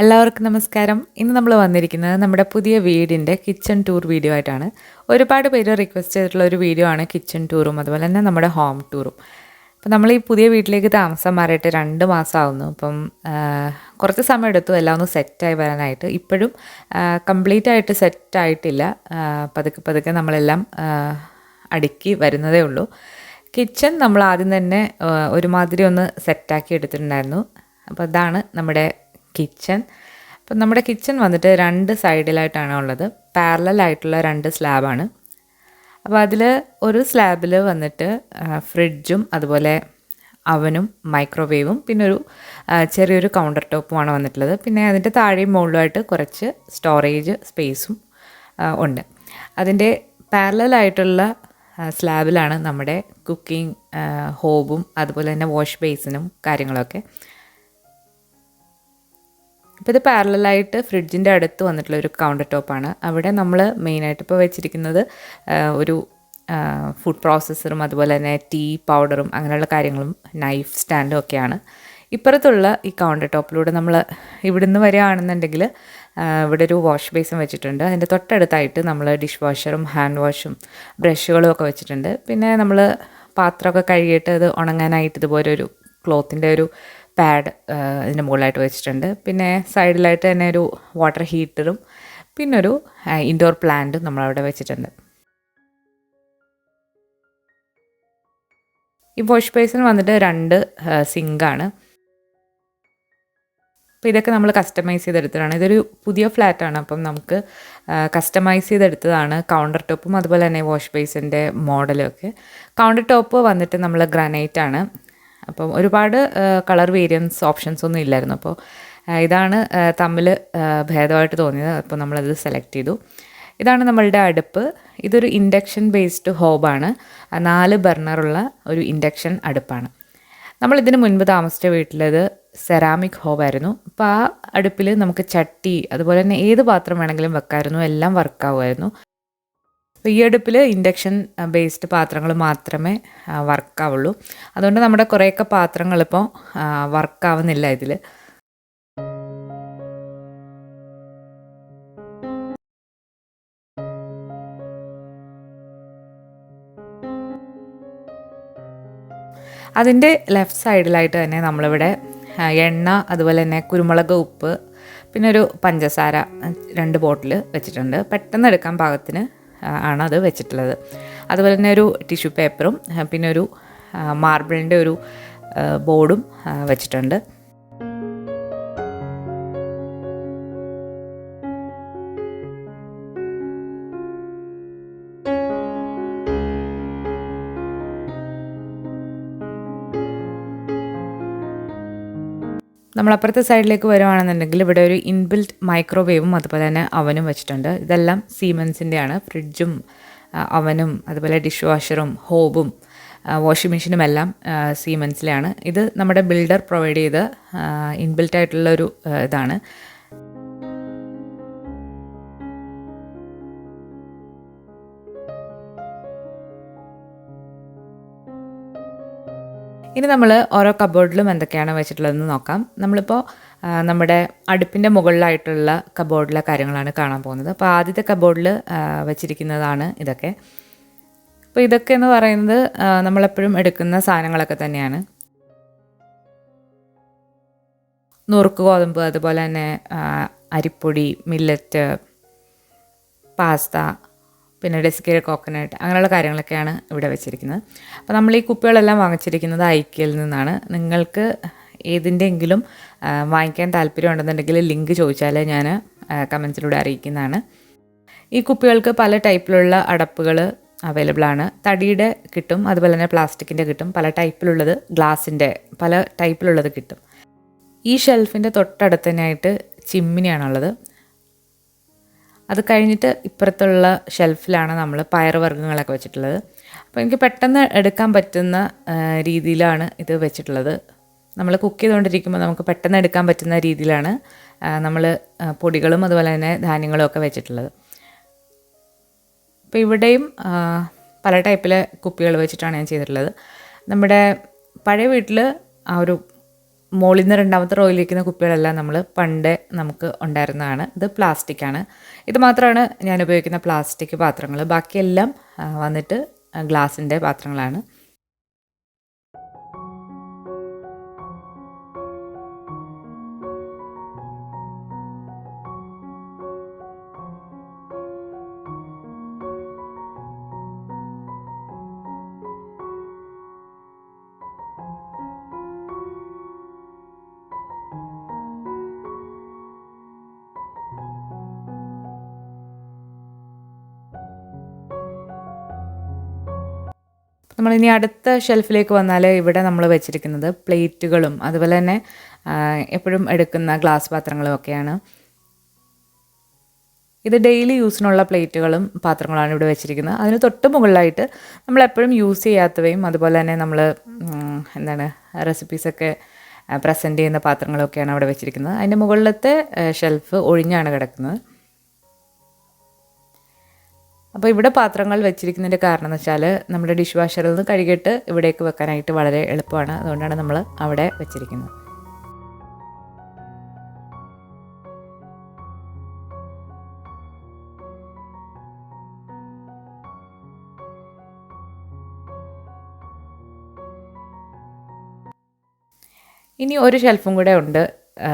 എല്ലാവർക്കും നമസ്കാരം. ഇന്ന് നമ്മൾ വന്നിരിക്കുന്നത് നമ്മുടെ പുതിയ വീടിൻ്റെ കിച്ചൺ ടൂർ വീഡിയോ ആയിട്ടാണ്. ഒരുപാട് പേര് റിക്വസ്റ്റ് ചെയ്തിട്ടുള്ള ഒരു വീഡിയോ ആണ് കിച്ചൺ ടൂറും അതുപോലെ തന്നെ നമ്മുടെ ഹോം ടൂറും. അപ്പം നമ്മൾ ഈ പുതിയ വീട്ടിലേക്ക് താമസം മാറിയിട്ട് 2 മാസമാകുന്നു. അപ്പം കുറച്ച് സമയം എടുത്തു എല്ലാം ഒന്ന് സെറ്റായി വരാനായിട്ട്. ഇപ്പോഴും കംപ്ലീറ്റ് ആയിട്ട് സെറ്റായിട്ടില്ല. പതുക്കെ പതുക്കെ നമ്മളെല്ലാം അടുക്കി വരുന്നതേ ഉള്ളൂ. കിച്ചൺ നമ്മൾ ആദ്യം തന്നെ ഒരുമാതിരി ഒന്ന് സെറ്റാക്കി എടുത്തിട്ടുണ്ടായിരുന്നു. അപ്പോൾ അതാണ് നമ്മുടെ കിച്ചൺ. അപ്പം നമ്മുടെ കിച്ചൺ വന്നിട്ട് 2 സൈഡിലായിട്ടാണ് ഉള്ളത്. പാരലൽ ആയിട്ടുള്ള 2 സ്ലാബാണ്. അപ്പോൾ അതിൽ ഒരു സ്ലാബിൽ വന്നിട്ട് ഫ്രിഡ്ജും അതുപോലെ അവനും മൈക്രോവേവും പിന്നെ ഒരു ചെറിയൊരു കൗണ്ടർ ടോപ്പുമാണ് വന്നിട്ടുള്ളത്. പിന്നെ അതിൻ്റെ താഴെയും മുകളിലുമായിട്ട് കുറച്ച് സ്റ്റോറേജ് സ്പേസും ഉണ്ട്. അതിൻ്റെ പാരലലായിട്ടുള്ള സ്ലാബിലാണ് നമ്മുടെ കുക്കിംഗ് ഹോബും അതുപോലെ തന്നെ വാഷ് ബേസിനും കാര്യങ്ങളൊക്കെ. ഇപ്പോൾ ഇത് പാരലായിട്ട് ഫ്രിഡ്ജിൻ്റെ അടുത്ത് വന്നിട്ടുള്ള ഒരു കൗണ്ടർ ടോപ്പാണ്. അവിടെ നമ്മൾ മെയിനായിട്ട് ഇപ്പോൾ വെച്ചിരിക്കുന്നത് ഒരു ഫുഡ് പ്രോസസ്സറും അതുപോലെ തന്നെ ടീ പൗഡറും അങ്ങനെയുള്ള കാര്യങ്ങളും നൈഫ് സ്റ്റാൻഡും ഒക്കെയാണ്. ഇപ്പുറത്തുള്ള ഈ കൗണ്ടർ ടോപ്പിലൂടെ നമ്മൾ ഇവിടുന്ന് വരികയാണെന്നുണ്ടെങ്കിൽ ഇവിടെ ഒരു വാഷ് ബേസും വെച്ചിട്ടുണ്ട്. അതിൻ്റെ തൊട്ടടുത്തായിട്ട് നമ്മൾ ഡിഷ് വാഷറും ഹാൻഡ് വാഷും ബ്രഷുകളും ഒക്കെ വെച്ചിട്ടുണ്ട്. പിന്നെ നമ്മൾ പാത്രമൊക്കെ കഴുകിയിട്ട് അത് ഉണങ്ങാനായിട്ട് ഇതുപോലെ ഒരു ക്ലോത്തിൻ്റെ ഒരു പാഡ് ഇതിൻ്റെ മുകളിലായിട്ട് വെച്ചിട്ടുണ്ട്. പിന്നെ സൈഡിലായിട്ട് തന്നെ ഒരു വാട്ടർ ഹീറ്ററും പിന്നെ ഒരു ഇൻഡോർ പ്ലാന്റും നമ്മളവിടെ വെച്ചിട്ടുണ്ട്. ഈ വാഷ് ബേസിന് വന്നിട്ട് 2 സിങ്കാണ്. അപ്പോൾ ഇതൊക്കെ നമ്മൾ കസ്റ്റമൈസ് ചെയ്തെടുത്തതാണ്. ഇതൊരു പുതിയ ഫ്ലാറ്റാണ്. അപ്പം നമുക്ക് കസ്റ്റമൈസ് ചെയ്തെടുത്തതാണ് കൗണ്ടർ ടോപ്പും അതുപോലെ തന്നെ വാഷ് ബേസിൻ്റെ മോഡലും ഒക്കെ. കൗണ്ടർ ടോപ്പ് വന്നിട്ട് നമ്മൾ ഗ്രാനൈറ്റ് ആണ്. അപ്പം ഒരുപാട് കളർ വേരിയൻസ് ഓപ്ഷൻസ് ഒന്നും ഇല്ലായിരുന്നു. അപ്പോൾ ഇതാണ് തമ്മിൽ ഭേദമായിട്ട് തോന്നിയത്. അപ്പോൾ നമ്മളത് സെലക്ട് ചെയ്തു. ഇതാണ് നമ്മളുടെ അടുപ്പ്. ഇതൊരു ഇൻഡക്ഷൻ ബേസ്ഡ് ഹോബാണ്. 4 ബർണറുള്ള ഒരു ഇൻഡക്ഷൻ അടുപ്പാണ്. നമ്മളിതിന് മുൻപ് താമസിച്ച വീട്ടിലത് സെറാമിക് ഹോബായിരുന്നു. അപ്പോൾ ആ അടുപ്പിൽ നമുക്ക് ചട്ടി അതുപോലെ തന്നെ ഏത് പാത്രം വേണമെങ്കിലും വെക്കാമായിരുന്നു. എല്ലാം വർക്കാവുമായിരുന്നു. അപ്പോൾ ഈ അടുപ്പിൽ ഇൻഡക്ഷൻ ബേസ്ഡ് പാത്രങ്ങൾ മാത്രമേ വർക്കാവുള്ളൂ. അതുകൊണ്ട് നമ്മുടെ കുറേയൊക്കെ പാത്രങ്ങളിപ്പോൾ വർക്കാവുന്നില്ല ഇതിൽ. അതിൻ്റെ ലെഫ്റ്റ് സൈഡിലായിട്ട് തന്നെ നമ്മളിവിടെ എണ്ണ അതുപോലെ തന്നെ കുരുമുളക്, ഉപ്പ് പിന്നെ ഒരു പഞ്ചസാര 2 ബോട്ടിൽ വെച്ചിട്ടുണ്ട്. പെട്ടെന്ന് എടുക്കാൻ പാകത്തിന് ആണ് അത് വെച്ചിട്ടുള്ളത്. അതുപോലെ തന്നെ ഒരു ടിഷ്യൂ പേപ്പറും പിന്നെ ഒരു മാർബിളിൻ്റെ ഒരു ബോർഡും വെച്ചിട്ടുണ്ട്. നമ്മളപ്പുറത്തെ സൈഡിലേക്ക് വരുവാണെന്നുണ്ടെങ്കിൽ ഇവിടെ ഒരു ഇൻബിൽറ്റ് മൈക്രോവേവും അതുപോലെ തന്നെ അവനും വെച്ചിട്ടുണ്ട്. ഇതെല്ലാം സീമെൻസിൻ്റെയാണ്. ഫ്രിഡ്ജും അവനും അതുപോലെ ഡിഷ് വാഷറും ഹോബും വാഷിംഗ് മെഷീനും എല്ലാം സീമെൻസിലെയാണ്. ഇത് നമ്മുടെ ബിൽഡർ പ്രൊവൈഡ് ചെയ്ത ഇൻബിൽറ്റ് ആയിട്ടുള്ളൊരു ഇതാണ്. ഇനി നമ്മൾ ഓരോ കബോർഡിലും എന്തൊക്കെയാണ് വെച്ചിട്ടുള്ളതെന്ന് നോക്കാം. നമ്മളിപ്പോൾ നമ്മുടെ അടുപ്പിൻ്റെ മുകളിലായിട്ടുള്ള കബോർഡിലെ കാര്യങ്ങളാണ് കാണാൻ പോകുന്നത്. അപ്പോൾ ആദ്യത്തെ കബോർഡിൽ വെച്ചിരിക്കുന്നതാണ് ഇതൊക്കെ. അപ്പോൾ ഇതൊക്കെ എന്ന് പറയുന്നത് നമ്മളെപ്പോഴും എടുക്കുന്ന സാധനങ്ങളൊക്കെ തന്നെയാണ്. നുറുക്ക് ഗോതമ്പ്, അതുപോലെ തന്നെ അരിപ്പൊടി, മില്ലറ്റ്, പാസ്ത, പിന്നെ ഡെസിക്കേറ്റഡ് കോക്കനട്ട് അങ്ങനെയുള്ള കാര്യങ്ങളൊക്കെയാണ് ഇവിടെ വെച്ചിരിക്കുന്നത്. അപ്പോൾ നമ്മൾ ഈ കുപ്പികളെല്ലാം വാങ്ങിച്ചിരിക്കുന്നത് IKEAയിൽ നിന്നാണ്. നിങ്ങൾക്ക് ഏതിൻ്റെയെങ്കിലും വാങ്ങിക്കാൻ താല്പര്യമുണ്ടെന്നുണ്ടെങ്കിൽ ലിങ്ക് ചോദിച്ചാൽ ഞാൻ കമൻസിലൂടെ അറിയിക്കുന്നതാണ്. ഈ കുപ്പികൾക്ക് പല ടൈപ്പിലുള്ള അടപ്പുകൾ അവൈലബിൾ ആണ്. തടിയുടെ കിട്ടും, അതുപോലെ തന്നെ പ്ലാസ്റ്റിക്കിൻ്റെ കിട്ടും, പല ടൈപ്പിലുള്ളത്, ഗ്ലാസിൻ്റെ പല ടൈപ്പിലുള്ളത് കിട്ടും. ഈ ഷെൽഫിൻ്റെ തൊട്ടടുത്ത് തന്നെയായിട്ട് ചിമ്മിനിയാണുള്ളത്. അത് കഴിഞ്ഞിട്ട് ഇപ്പുറത്തുള്ള ഷെൽഫിലാണ് നമ്മൾ പയറുവർഗ്ഗങ്ങളൊക്കെ വെച്ചിട്ടുള്ളത്. അപ്പോൾ എനിക്ക് പെട്ടെന്ന് എടുക്കാൻ പറ്റുന്ന രീതിയിലാണ് ഇത് വെച്ചിട്ടുള്ളത്. നമ്മൾ കുക്ക് ചെയ്തുകൊണ്ടിരിക്കുമ്പോൾ നമുക്ക് പെട്ടെന്ന് എടുക്കാൻ പറ്റുന്ന രീതിയിലാണ് നമ്മൾ പൊടികളും അതുപോലെ തന്നെ ധാന്യങ്ങളും ഒക്കെ വെച്ചിട്ടുള്ളത്. അപ്പോൾ ഇവിടെയും പല ടൈപ്പിലെ കുപ്പികൾ വെച്ചിട്ടാണ് ഞാൻ ചെയ്തിട്ടുള്ളത്. നമ്മുടെ പഴയ വീട്ടിൽ ആ ഒരു മുകളിൽ നിന്ന് രണ്ടാമത്തെ റോയിലിരിക്കുന്ന കുപ്പികളെല്ലാം നമ്മൾ പണ്ടേ നമുക്ക് ഉണ്ടായിരുന്നതാണ്. ഇത് പ്ലാസ്റ്റിക്കാണ്. ഇത് മാത്രമാണ് ഞാൻ ഉപയോഗിക്കുന്ന പ്ലാസ്റ്റിക് പാത്രങ്ങൾ. ബാക്കിയെല്ലാം വന്നിട്ട് ഗ്ലാസിൻ്റെ പാത്രങ്ങളാണ്. നമ്മളിനി അടുത്ത ഷെൽഫിലേക്ക് വന്നാൽ ഇവിടെ നമ്മൾ വെച്ചിരിക്കുന്നത് പ്ലേറ്റുകളും അതുപോലെ തന്നെ എപ്പോഴും എടുക്കുന്ന ഗ്ലാസ് പാത്രങ്ങളും ഒക്കെയാണ്. ഇത് ഡെയിലി യൂസിനുള്ള പ്ലേറ്റുകളും പാത്രങ്ങളാണ് ഇവിടെ വെച്ചിരിക്കുന്നത്. അതിന് തൊട്ട് മുകളിലായിട്ട് നമ്മളെപ്പോഴും യൂസ് ചെയ്യാത്തവയും അതുപോലെ തന്നെ നമ്മൾ റെസിപ്പീസൊക്കെ പ്രസൻറ്റ് ചെയ്യുന്ന പാത്രങ്ങളൊക്കെയാണ് അവിടെ വെച്ചിരിക്കുന്നത്. അതിൻ്റെ മുകളിലത്തെ ഷെൽഫ് ഒഴിഞ്ഞാണ് കിടക്കുന്നത്. അപ്പോൾ ഇവിടെ പാത്രങ്ങൾ വെച്ചിരിക്കുന്നതിൻ്റെ കാരണം എന്ന് വെച്ചാൽ നമ്മുടെ ഡിഷ് വാഷറിൽ നിന്ന് കഴുകിയിട്ട് ഇവിടേക്ക് വെക്കാനായിട്ട് വളരെ എളുപ്പമാണ്. അതുകൊണ്ടാണ് നമ്മൾ അവിടെ വെച്ചിരിക്കുന്നത്. ഇനി ഒരു ഷെൽഫും കൂടെ ഉണ്ട്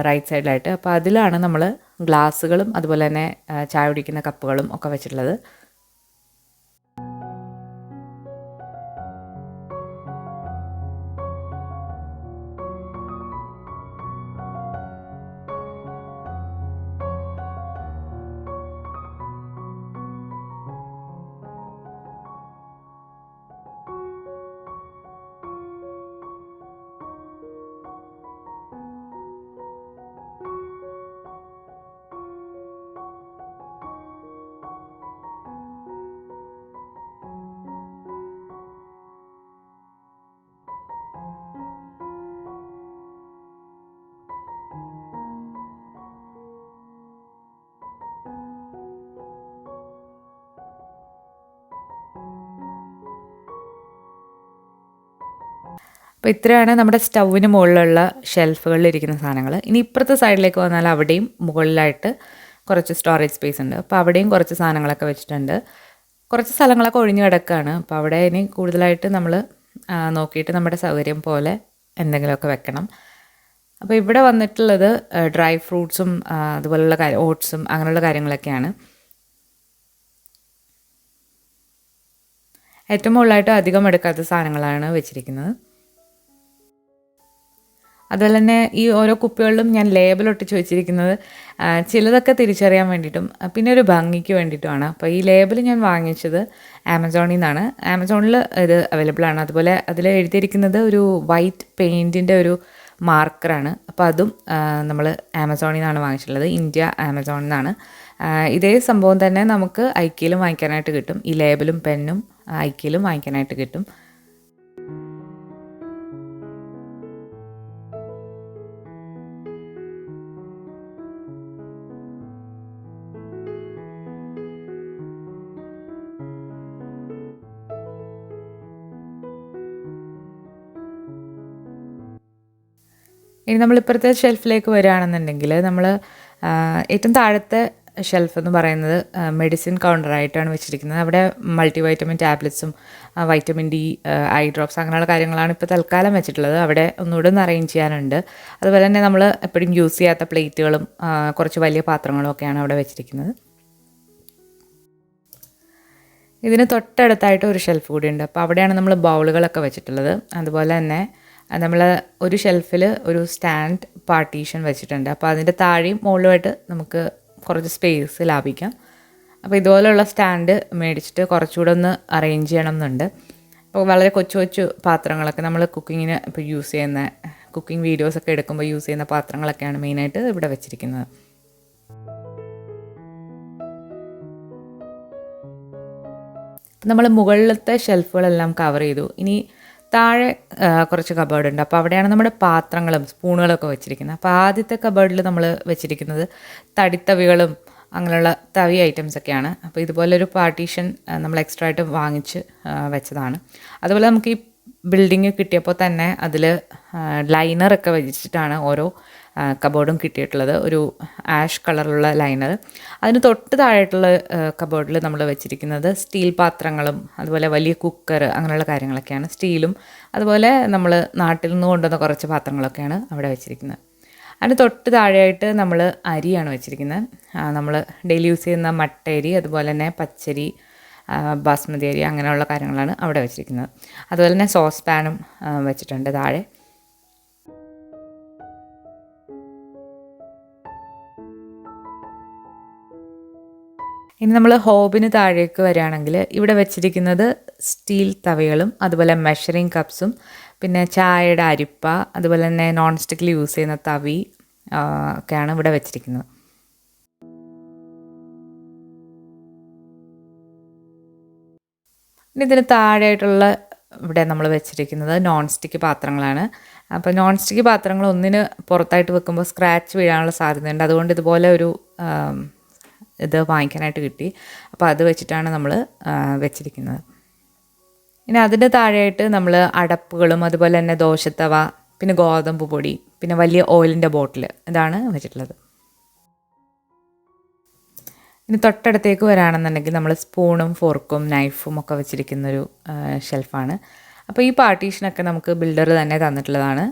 റൈറ്റ് സൈഡിലായിട്ട്. അപ്പോൾ അതിലാണ് നമ്മൾ ഗ്ലാസ്സുകളും അതുപോലെ തന്നെ ചായ കുടിക്കുന്ന കപ്പുകളും ഒക്കെ വെച്ചിട്ടുള്ളത്. അപ്പോൾ ഇത്രയാണ് നമ്മുടെ സ്റ്റൗവിന് മുകളിലുള്ള ഷെൽഫുകളിൽ ഇരിക്കുന്ന സാധനങ്ങൾ. ഇനി ഇപ്പുറത്തെ സൈഡിലേക്ക് വന്നാൽ അവിടെയും മുകളിലായിട്ട് കുറച്ച് സ്റ്റോറേജ് സ്പേസ് ഉണ്ട്. അപ്പോൾ അവിടെയും കുറച്ച് സാധനങ്ങളൊക്കെ വെച്ചിട്ടുണ്ട്. കുറച്ച് സ്ഥലങ്ങളൊക്കെ ഒഴിഞ്ഞു കിടക്കുകയാണ്. അപ്പോൾ അവിടെ ഇനി കൂടുതലായിട്ട് നമ്മൾ നോക്കിയിട്ട് നമ്മുടെ സൗകര്യം പോലെ എന്തെങ്കിലുമൊക്കെ വെക്കണം. അപ്പോൾ ഇവിടെ വന്നിട്ടുള്ളത് ഡ്രൈ ഫ്രൂട്ട്സും അതുപോലുള്ള ഓട്സും അങ്ങനെയുള്ള കാര്യങ്ങളൊക്കെയാണ്. ഏറ്റവും മുകളിലായിട്ട് അധികം എടുക്കാത്ത സാധനങ്ങളാണ് വെച്ചിരിക്കുന്നത്. അതുപോലെ തന്നെ ഈ ഓരോ കുപ്പികളിലും ഞാൻ ലേബൽ ഒട്ടിച്ച് വെച്ചിരിക്കുന്നത് ചിലതൊക്കെ തിരിച്ചറിയാൻ വേണ്ടിയിട്ടും പിന്നെ ഒരു ഭംഗിക്ക് വേണ്ടിയിട്ടുമാണ്. അപ്പോൾ ഈ ലേബൽ ഞാൻ വാങ്ങിച്ചത് ആമസോണിൽ നിന്നാണ്. ആമസോണിൽ ഇത് അവൈലബിൾ ആണ്. അതുപോലെ അതിൽ എഴുതിയിരിക്കുന്നത് ഒരു വൈറ്റ് പെയിൻറ്റിൻ്റെ ഒരു മാർക്കറാണ്. അപ്പോൾ അതും നമ്മൾ ആമസോണിൽ നിന്നാണ് വാങ്ങിച്ചിട്ടുള്ളത്. ഇന്ത്യ ആമസോണിൽ നിന്നാണ്. ഇതേ സംഭവം തന്നെ നമുക്ക് ഐക്കിയയിലും വാങ്ങിക്കാനായിട്ട് കിട്ടും. ഈ ലേബലും പെന്നും ഐക്കിയയിലും വാങ്ങിക്കാനായിട്ട് കിട്ടും. ഇനി നമ്മളിപ്പുറത്തെ ഷെൽഫിലേക്ക് വരികയാണെന്നുണ്ടെങ്കിൽ നമ്മൾ ഏറ്റവും താഴത്തെ ഷെൽഫ് എന്ന് പറയുന്നത് മെഡിസിൻ കൗണ്ടറായിട്ടാണ് വെച്ചിരിക്കുന്നത്. അവിടെ മൾട്ടി വൈറ്റമിൻ ടാബ്ലറ്റ്സും വൈറ്റമിൻ ഡി ഐ ഡ്രോപ്സ് അങ്ങനെയുള്ള കാര്യങ്ങളാണ് ഇപ്പോൾ തൽക്കാലം വെച്ചിട്ടുള്ളത്. അവിടെ ഒന്നുകൂടെ ഒന്ന് അറേഞ്ച് ചെയ്യാനുണ്ട്. അതുപോലെ തന്നെ നമ്മൾ എപ്പോഴും യൂസ് ചെയ്യാത്ത പ്ലേറ്റുകളും കുറച്ച് വലിയ പാത്രങ്ങളും ഒക്കെയാണ് അവിടെ വെച്ചിരിക്കുന്നത്. ഇതിന് തൊട്ടടുത്തായിട്ട് ഒരു ഷെൽഫ് കൂടിയുണ്ട്. അപ്പോൾ അവിടെയാണ് നമ്മൾ ബൗളുകളൊക്കെ വെച്ചിട്ടുള്ളത്. അതുപോലെ തന്നെ നമ്മൾ ഒരു ഷെൽഫിൽ ഒരു സ്റ്റാൻഡ് പാർട്ടീഷൻ വെച്ചിട്ടുണ്ട്. അപ്പോൾ അതിൻ്റെ താഴെയും മുകളിലുമായിട്ട് നമുക്ക് കുറച്ച് സ്പേസ് ലാഭിക്കാം. അപ്പോൾ ഇതുപോലെയുള്ള സ്റ്റാൻഡ് മേടിച്ചിട്ട് കുറച്ചുകൂടെ ഒന്ന് അറേഞ്ച് ചെയ്യണം എന്നുണ്ട്. അപ്പോൾ വളരെ കൊച്ചു കൊച്ചു പാത്രങ്ങളൊക്കെ നമ്മൾ കുക്കിങ്ങിന് ഇപ്പോൾ യൂസ് ചെയ്യുന്ന കുക്കിംഗ് വീഡിയോസൊക്കെ എടുക്കുമ്പോൾ യൂസ് ചെയ്യുന്ന പാത്രങ്ങളൊക്കെയാണ് മെയിനായിട്ട് ഇവിടെ വെച്ചിരിക്കുന്നത്. നമ്മൾ മുകളിലത്തെ ഷെൽഫുകളെല്ലാം കവർ ചെയ്തു. ഇനി താഴെ കുറച്ച് കബേർഡ് ഉണ്ട്. അപ്പോൾ അവിടെയാണ് നമ്മുടെ പാത്രങ്ങളും സ്പൂണുകളൊക്കെ വെച്ചിരിക്കുന്നത്. അപ്പോൾ ആദ്യത്തെ കബേർഡിൽ നമ്മൾ വെച്ചിരിക്കുന്നത് തടിത്തവികളും അങ്ങനെയുള്ള തവി ഐറ്റംസൊക്കെയാണ്. അപ്പോൾ ഇതുപോലൊരു പാർട്ടീഷൻ നമ്മൾ എക്സ്ട്രാ ആയിട്ട് വാങ്ങിച്ച് വെച്ചതാണ്. അതുപോലെ നമുക്ക് ഈ ബിൽഡിങ് കിട്ടിയപ്പോൾ തന്നെ അതിൽ ലൈനറൊക്കെ വെച്ചിട്ടാണ് ഓരോ കബോർഡും കിട്ടിയിട്ടുള്ളത്. ഒരു ആഷ് കളറിലുള്ള ലൈനർ. അതിന് തൊട്ട് താഴെയായിട്ടുള്ള കബോർഡിൽ നമ്മൾ വെച്ചിരിക്കുന്നത് സ്റ്റീൽ പാത്രങ്ങളും അതുപോലെ വലിയ കുക്കർ അങ്ങനെയുള്ള കാര്യങ്ങളൊക്കെയാണ്. സ്റ്റീലും അതുപോലെ നമ്മൾ നാട്ടിൽ നിന്ന് കൊണ്ടുവന്ന കുറച്ച് പാത്രങ്ങളൊക്കെയാണ് അവിടെ വെച്ചിരിക്കുന്നത്. അതിന് തൊട്ട് താഴെയായിട്ട് നമ്മൾ അരിയാണ് വെച്ചിരിക്കുന്നത്. നമ്മൾ ഡെയിലി യൂസ് ചെയ്യുന്ന മട്ടരി, അതുപോലെ തന്നെ പച്ചരി, ബാസ്മതി അരി അങ്ങനെയുള്ള കാര്യങ്ങളാണ് അവിടെ വെച്ചിരിക്കുന്നത്. അതുപോലെ തന്നെ സോസ് പാനും വെച്ചിട്ടുണ്ട് താഴെ. ഇനി നമ്മൾ ഹോബിന് താഴേക്ക് വരികയാണെങ്കിൽ ഇവിടെ വെച്ചിരിക്കുന്നത് സ്റ്റീൽ തവകളും അതുപോലെ മെഷറിംഗ് കപ്സും പിന്നെ ചായയുടെ അരിപ്പ അതുപോലെ തന്നെ നോൺ സ്റ്റിക്കിൽ യൂസ് ചെയ്യുന്ന തവി ഒക്കെയാണ് ഇവിടെ വെച്ചിരിക്കുന്നത്. ഇനി ഇതിന് താഴെയായിട്ടുള്ള ഇവിടെ നമ്മൾ വെച്ചിരിക്കുന്നത് നോൺ സ്റ്റിക്ക് പാത്രങ്ങളാണ്. അപ്പോൾ നോൺ സ്റ്റിക്ക് പാത്രങ്ങൾ ഒന്നിന് പുറത്തായിട്ട് വെക്കുമ്പോൾ സ്ക്രാച്ച് വീഴാനുള്ള സാധ്യതയുണ്ട്. അതുകൊണ്ട് ഇതുപോലെ ഒരു ഇത് വാങ്ങിക്കാനായിട്ട് കിട്ടി. അപ്പോൾ അത് വെച്ചിട്ടാണ് നമ്മൾ വെച്ചിരിക്കുന്നത്. ഇനി അതിൻ്റെ താഴെയായിട്ട് നമ്മൾ അടപ്പുകളും അതുപോലെ തന്നെ ദോശത്തവ, പിന്നെ ഗോതമ്പ് പൊടി, പിന്നെ വലിയ ഓയിലിൻ്റെ ബോട്ടിൽ ഇതാണ് വെച്ചിട്ടുള്ളത്. ഇനി തൊട്ടടുത്തേക്ക് വരാണെന്നുണ്ടെങ്കിൽ നമ്മൾ സ്പൂണും ഫോർക്കും നൈഫും ഒക്കെ വെച്ചിരിക്കുന്നൊരു ഷെൽഫാണ്. അപ്പോൾ ഈ പാർട്ടീഷനൊക്കെ നമുക്ക് ബിൽഡർ തന്നെ തന്നിട്ടുള്ളതാണ്.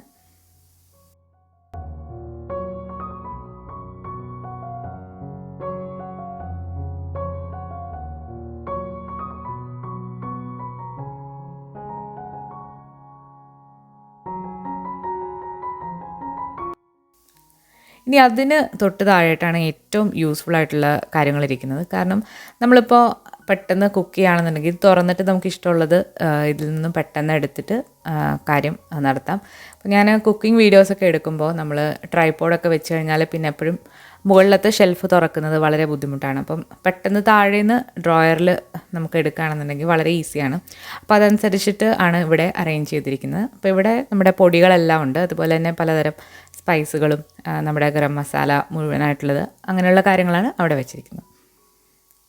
ഇനി അതിന് തൊട്ട് താഴെയായിട്ടാണ് ഏറ്റവും യൂസ്ഫുൾ ആയിട്ടുള്ള കാര്യങ്ങളിരിക്കുന്നത്. കാരണം നമ്മളിപ്പോൾ പെട്ടെന്ന് കുക്ക് ചെയ്യുകയാണെന്നുണ്ടെങ്കിൽ തുറന്നിട്ട് നമുക്ക് ഇഷ്ടമുള്ളത് ഇതിൽ നിന്നും പെട്ടെന്ന് എടുത്തിട്ട് കാര്യം നടത്താം. അപ്പോൾ ഞാൻ കുക്കിംഗ് വീഡിയോസൊക്കെ എടുക്കുമ്പോൾ നമ്മൾ ട്രൈപോഡൊക്കെ വെച്ച് കഴിഞ്ഞാൽ പിന്നെ എപ്പോഴും മുകളിലത്തെ ഷെൽഫ് തുറക്കുന്നത് വളരെ ബുദ്ധിമുട്ടാണ്. അപ്പം പെട്ടെന്ന് താഴേന്ന് ഡ്രോയറിൽ നമുക്ക് എടുക്കുകയാണെന്നുണ്ടെങ്കിൽ വളരെ ഈസിയാണ്. അപ്പോൾ അതനുസരിച്ചിട്ട് ആണ് ഇവിടെ അറേഞ്ച് ചെയ്തിരിക്കുന്നത്. അപ്പോൾ ഇവിടെ നമ്മുടെ പൊടികളെല്ലാം ഉണ്ട്. അതുപോലെ തന്നെ പലതരം സ്പൈസുകളും നമ്മുടെ ഗരം മസാല മുഴുവനായിട്ടുള്ളത് അങ്ങനെയുള്ള കാര്യങ്ങളാണ് അവിടെ വെച്ചിരിക്കുന്നത്.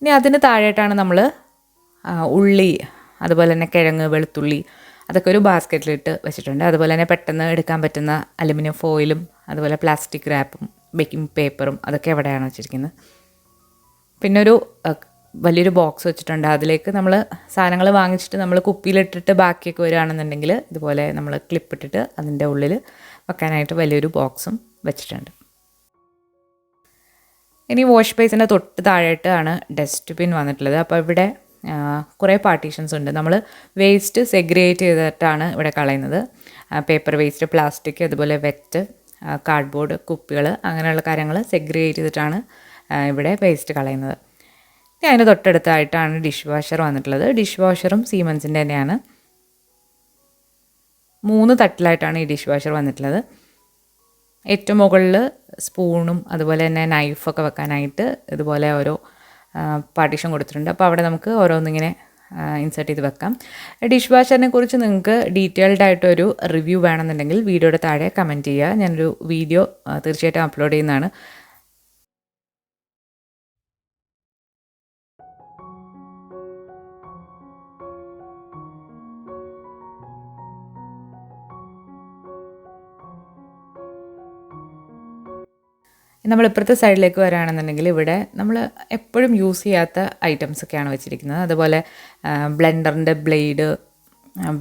ഇനി അതിന് താഴെയായിട്ടാണ് നമ്മൾ ഉള്ളി, അതുപോലെ തന്നെ കിഴങ്ങ്, വെളുത്തുള്ളി അതൊക്കെ ഒരു ബാസ്ക്കറ്റിലിട്ട് വെച്ചിട്ടുണ്ട്. അതുപോലെ തന്നെ പെട്ടെന്ന് എടുക്കാൻ പറ്റുന്ന അലുമിനിയം ഫോയിലും അതുപോലെ പ്ലാസ്റ്റിക് റാപ്പും ബേക്കിംഗ് പേപ്പറും അതൊക്കെ എവിടെയാണ് വെച്ചിരിക്കുന്നത്. പിന്നെ ഒരു വലിയൊരു ബോക്സ് വെച്ചിട്ടുണ്ട്. അതിലേക്ക് നമ്മൾ സാധനങ്ങൾ വാങ്ങിച്ചിട്ട് നമ്മൾ കുപ്പിയിലിട്ടിട്ട് ബാക്കിയൊക്കെ വരികയാണെന്നുണ്ടെങ്കിൽ ഇതുപോലെ നമ്മൾ ക്ലിപ്പിട്ടിട്ട് അതിൻ്റെ ഉള്ളിൽ വെക്കാനായിട്ട് വലിയൊരു ബോക്സും വെച്ചിട്ടുണ്ട്. ഇനി വാഷ് ബേസിൻ്റെ തൊട്ട് താഴെയായിട്ടാണ് ഡസ്റ്റ്ബിൻ വന്നിട്ടുള്ളത്. അപ്പോൾ ഇവിടെ കുറേ പാർട്ടീഷൻസ് ഉണ്ട്. നമ്മൾ വേസ്റ്റ് സെഗ്രിഗേറ്റ് ചെയ്തിട്ടാണ് ഇവിടെ കളയുന്നത്. പേപ്പർ വേസ്റ്റ്, പ്ലാസ്റ്റിക്, അതുപോലെ വെറ്റ്, കാർഡ്ബോർഡ്, കുപ്പികൾ അങ്ങനെയുള്ള കാര്യങ്ങൾ സെഗ്രിഗേറ്റ് ചെയ്തിട്ടാണ് ഇവിടെ വേസ്റ്റ് കളയുന്നത്. ഇനി അതിന് തൊട്ടടുത്തായിട്ടാണ് ഡിഷ് വാഷർ വന്നിട്ടുള്ളത്. ഡിഷ് വാഷറും സീമൻസിൻ്റെ തന്നെയാണ്. 3 തട്ടിലായിട്ടാണ് ഈ ഡിഷ് വാഷർ വന്നിട്ടുള്ളത്. ഏറ്റവും മുകളിൽ സ്പൂണും അതുപോലെ തന്നെ നൈഫൊക്കെ വെക്കാനായിട്ട് ഇതുപോലെ ഓരോ പാർട്ടീഷൻ കൊടുത്തിട്ടുണ്ട്. അപ്പോൾ അവിടെ നമുക്ക് ഓരോന്നിങ്ങനെ ഇൻസേർട്ട് ചെയ്ത് വെക്കാം. ഡിഷ് വാഷറിനെ കുറിച്ച് നിങ്ങൾക്ക് ഡീറ്റെയിൽഡ് ആയിട്ടൊരു റിവ്യൂ വേണമെന്നുണ്ടെങ്കിൽ വീഡിയോയുടെ താഴെ കമൻറ്റ് ചെയ്യുക. ഞാനൊരു വീഡിയോ തീർച്ചയായിട്ടും അപ്ലോഡ് ചെയ്യുന്നതാണ്. നമ്മൾ ഇപ്പുറത്തെ സൈഡിലേക്ക് വരികയാണെന്നുണ്ടെങ്കിൽ ഇവിടെ നമ്മൾ എപ്പോഴും യൂസ് ചെയ്യാത്ത ഐറ്റംസൊക്കെയാണ് വെച്ചിരിക്കുന്നത്. അതുപോലെ ബ്ലെൻഡറിൻ്റെ ബ്ലേഡ്,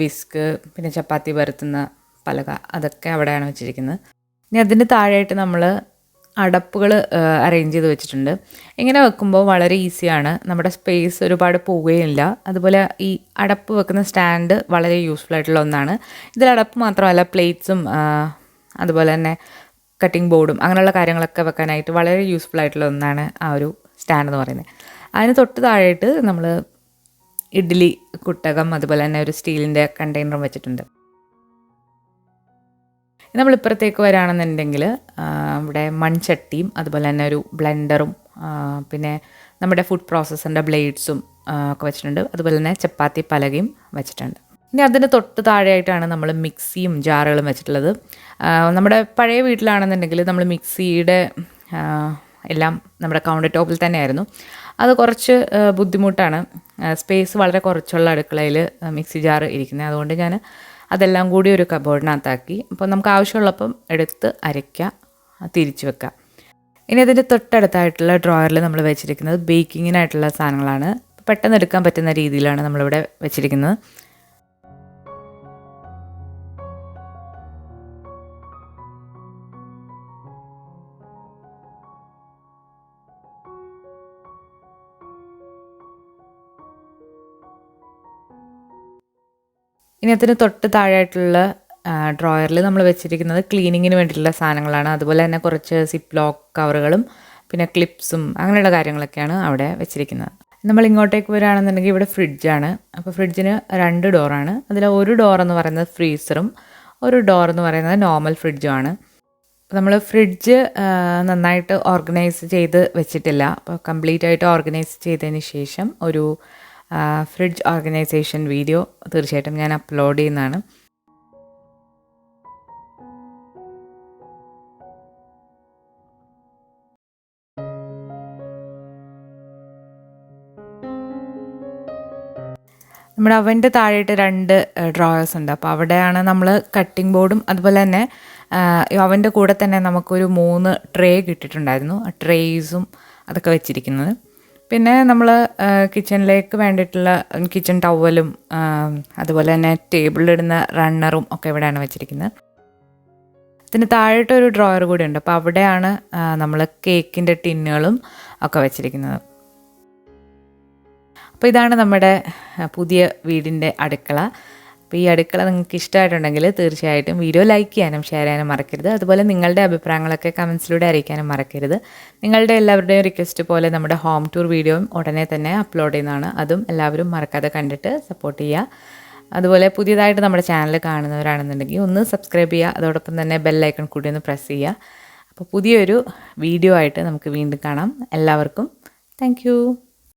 വിസ്ക്, പിന്നെ ചപ്പാത്തി പരത്തുന്ന പലക അതൊക്കെ അവിടെയാണ് വെച്ചിരിക്കുന്നത്. ഇനി അതിൻ്റെ താഴെയായിട്ട് നമ്മൾ അടപ്പുകൾ അറേഞ്ച് ചെയ്ത് വെച്ചിട്ടുണ്ട്. ഇങ്ങനെ വെക്കുമ്പോൾ വളരെ ഈസിയാണ്. നമ്മുടെ സ്പേസ് ഒരുപാട് പോവുകയില്ല. അതുപോലെ ഈ അടപ്പ് വെക്കുന്ന സ്റ്റാൻഡ് വളരെ യൂസ്ഫുൾ ആയിട്ടുള്ള ഒന്നാണ്. ഇതിൽ അടപ്പ് മാത്രമല്ല പ്ലേറ്റ്സും അതുപോലെ തന്നെ കട്ടിംഗ് ബോർഡും അങ്ങനെയുള്ള കാര്യങ്ങളൊക്കെ വെക്കാനായിട്ട് വളരെ യൂസ്ഫുൾ ആയിട്ടുള്ള ഒന്നാണ് ആ ഒരു സ്റ്റാൻഡ് എന്ന് പറയുന്നത്. അതിന് തൊട്ട് താഴെയായിട്ട് നമ്മൾ ഇഡ്ഡലി കുട്ടകം അതുപോലെ തന്നെ ഒരു സ്റ്റീലിൻ്റെ കണ്ടെയ്നറും വെച്ചിട്ടുണ്ട്. നമ്മൾ ഇപ്പുറത്തേക്ക് വരികയാണെന്നുണ്ടെങ്കിൽ ഇവിടെ മൺചട്ടിയും അതുപോലെ തന്നെ ഒരു ബ്ലെൻഡറും പിന്നെ നമ്മുടെ ഫുഡ് പ്രോസസ്സറിൻ്റെ ബ്ലേഡ്സും ഒക്കെ വെച്ചിട്ടുണ്ട്. അതുപോലെ തന്നെ ചപ്പാത്തി പലകയും വെച്ചിട്ടുണ്ട്. ഇനി അതിന് തൊട്ട് താഴെയായിട്ടാണ് നമ്മൾ മിക്സിയും ജാറുകളും വെച്ചിട്ടുള്ളത്. നമ്മുടെ പഴയ വീട്ടിലാണെന്നുണ്ടെങ്കിൽ നമ്മൾ മിക്സിയുടെ എല്ലാം നമ്മുടെ കൗണ്ടർ ടോപ്പിൽ തന്നെയായിരുന്നു. അത് കുറച്ച് ബുദ്ധിമുട്ടാണ്. സ്പേസ് വളരെ കുറച്ചുള്ള അടുക്കളയിൽ മിക്സി ജാർ ഇരിക്കുന്നത്. അതുകൊണ്ട് ഞാൻ അതെല്ലാം കൂടി ഒരു കബോർഡിനകത്താക്കി. അപ്പോൾ നമുക്ക് ആവശ്യമുള്ളപ്പം എടുത്ത് അരയ്ക്കുക, തിരിച്ച് വെക്കുക. ഇനി അതിൻ്റെ തൊട്ടടുത്തായിട്ടുള്ള ഡ്രോയറിൽ നമ്മൾ വെച്ചിരിക്കുന്നത് ബേക്കിങ്ങിനായിട്ടുള്ള സാധനങ്ങളാണ്. പെട്ടെന്ന് എടുക്കാൻ പറ്റുന്ന രീതിയിലാണ് നമ്മളിവിടെ വെച്ചിരിക്കുന്നത്. ഇനി അതിന് തൊട്ട് താഴെയായിട്ടുള്ള ഡ്രോയറിൽ നമ്മൾ വെച്ചിരിക്കുന്നത് ക്ലീനിങ്ങിന് വേണ്ടിയിട്ടുള്ള സാധനങ്ങളാണ്. അതുപോലെ തന്നെ കുറച്ച് സിപ്പ് ലോക്ക് കവറുകളും പിന്നെ ക്ലിപ്സും അങ്ങനെയുള്ള കാര്യങ്ങളൊക്കെയാണ് അവിടെ വെച്ചിരിക്കുന്നത്. നമ്മൾ ഇങ്ങോട്ടേക്ക് വരികയാണെന്നുണ്ടെങ്കിൽ ഇവിടെ ഫ്രിഡ്ജാണ്. അപ്പോൾ ഫ്രിഡ്ജിന് 2 ഡോറാണ്. അതിൽ ഒരു ഡോറെന്ന് പറയുന്നത് ഫ്രീസറും ഒരു ഡോറെന്ന് പറയുന്നത് നോർമൽ ഫ്രിഡ്ജുമാണ്. നമ്മൾ ഫ്രിഡ്ജ് നന്നായിട്ട് ഓർഗനൈസ് ചെയ്ത് വെച്ചിട്ടില്ല. അപ്പോൾ കംപ്ലീറ്റ് ആയിട്ട് ഓർഗനൈസ് ചെയ്തതിന് ശേഷം ഒരു ഫ്രിഡ്ജ് ഓർഗനൈസേഷൻ വീഡിയോ തീർച്ചയായിട്ടും ഞാൻ അപ്ലോഡ് ചെയ്യുന്നതാണ്. നമ്മുടെ അവൻ്റെ താഴെയിട്ട് 2 ഡ്രോയേഴ്സ് ഉണ്ട്. അപ്പോൾ അവിടെയാണ് നമ്മൾ കട്ടിംഗ് ബോർഡും അതുപോലെ തന്നെ അവൻ്റെ കൂടെ തന്നെ നമുക്കൊരു 3 ട്രേ കിട്ടിയിട്ടുണ്ടായിരുന്നു. ആ ട്രേയ്സും അതൊക്കെ വെച്ചിരിക്കുന്നത്. പിന്നെ നമ്മൾ കിച്ചണിലേക്ക് വേണ്ടിയിട്ടുള്ള കിച്ചൺ ടവലും അതുപോലെ തന്നെ ടേബിളിലിടുന്ന റണ്ണറും ഒക്കെ ഇവിടെയാണ് വെച്ചിരിക്കുന്നത്. അതിന് താഴെയിട്ട് ഒരു ഡ്രോയർ കൂടി ഉണ്ട്. അപ്പോൾ അവിടെയാണ് നമ്മൾ കേക്കിൻ്റെ ടിന്നുകളും ഒക്കെ വെച്ചിരിക്കുന്നത്. അപ്പോൾ ഇതാണ് നമ്മുടെ പുതിയ വീടിൻ്റെ അടുക്കള. അപ്പോൾ ഈ അടുക്കള നിങ്ങൾക്ക് ഇഷ്ടമായിട്ടുണ്ടെങ്കിൽ തീർച്ചയായിട്ടും വീഡിയോ ലൈക്ക് ചെയ്യാനും ഷെയർ ചെയ്യാനും മറക്കരുത്. അതുപോലെ നിങ്ങളുടെ അഭിപ്രായങ്ങളൊക്കെ കമൻസിലൂടെ അറിയിക്കാനും മറക്കരുത്. നിങ്ങളുടെ എല്ലാവരുടെയും റിക്വസ്റ്റ് പോലെ നമ്മുടെ ഹോം ടൂർ വീഡിയോയും ഉടനെ തന്നെ അപ്ലോഡ് ചെയ്യുന്നതാണ്. അതും എല്ലാവരും മറക്കാതെ കണ്ടിട്ട് സപ്പോർട്ട് ചെയ്യുക. അതുപോലെ പുതിയതായിട്ട് നമ്മുടെ ചാനൽ കാണുന്നവരാണെന്നുണ്ടെങ്കിൽ ഒന്ന് സബ്സ്ക്രൈബ് ചെയ്യുക. അതോടൊപ്പം തന്നെ ബെല്ലൈക്കൺ കൂടി ഒന്ന് പ്രസ് ചെയ്യുക. അപ്പോൾ പുതിയൊരു വീഡിയോ ആയിട്ട് നമുക്ക് വീണ്ടും കാണാം. എല്ലാവർക്കും താങ്ക്